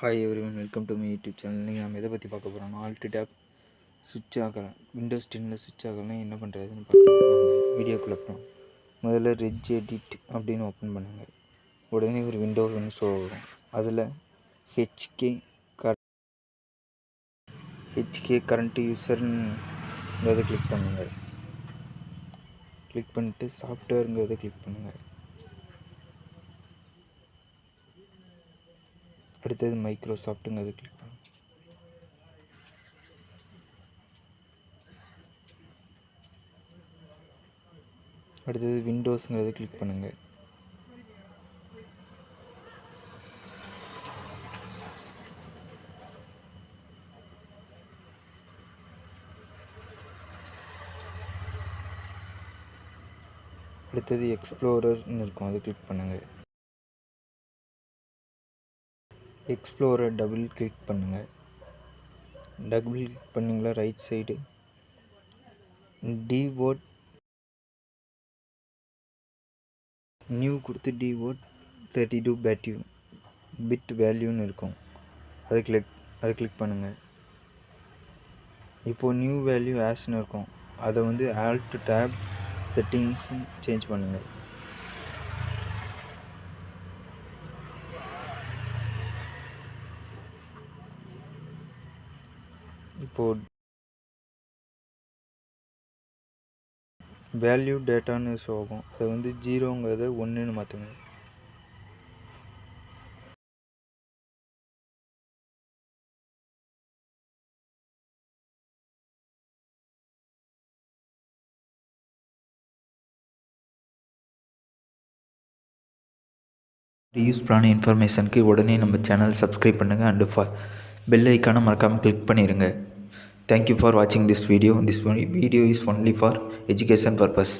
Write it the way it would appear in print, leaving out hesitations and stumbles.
Hi everyone, welcome to me YouTube channel. நீங்கள் நம்ம எதை பற்றி பார்க்க போகிறோம்னா, ஆல்ட் டேப் சுவிட்ச் ஆகலாம், விண்டோஸ் 10 சுவிட்ச் ஆகலாம் என்ன பண்ணுறதுன்னு பார்க்கலாம். நம்ம வீடியோக்குள்ளே போகலாம். முதல்ல ரெஜ் எடிட் அப்படின்னு ஓப்பன் பண்ணுங்கள். உடனே ஒரு விண்டோ ஒன்று ஷோ வரும். அதில் ஹெச்கே கரண்ட் யூசருங்கிறத கிளிக் பண்ணுங்கள். கிளிக் பண்ணிட்டு சாஃப்ட்வேருங்கிறத கிளிக் பண்ணுங்கள். அடுத்தது மைக்ரோசாஃப்ட்டுங்கிறத கிளிக் பண்ணுங்கள். அடுத்தது விண்டோஸுங்கிறத கிளிக் பண்ணுங்கள். அடுத்தது எக்ஸ்ப்ளோரர்னு இருக்கும், அதை கிளிக் பண்ணுங்கள். எக்ஸ்ப்ளோரர் டபுள் கிளிக் பண்ணுங்கள். டபுள் கிளிக் பண்ணிங்களா, ரைட் சைடு டிவோட் நியூ கொடுத்து டிவோட் 32 பிட் வேல்யூன்னு இருக்கும், அதை கிளிக் பண்ணுங்கள். இப்போது நியூ வேல்யூ ஆஷ்னு இருக்கும், அதை ஆல்ட் டேப் செட்டிங்ஸ் சேஞ்ச் பண்ணுங்கள். இப்போது வேல்யூ டேட்டான்னு ஷோ ஆகும், அதை 0ங்கிறத 1ன்னு மாற்றுங்க. யூஸ்ஃபுல்லான இன்ஃபர்மேஷனுக்கு உடனே நம்ம சேனல் சப்ஸ்கிரைப் பண்ணுங்கள் அண்டு பெல் ஐக்கானை மறக்காமல் கிளிக் பண்ணிடுங்க. தேங்க்யூ ஃபார் வாட்சிங் this video. This video is only for education purpose.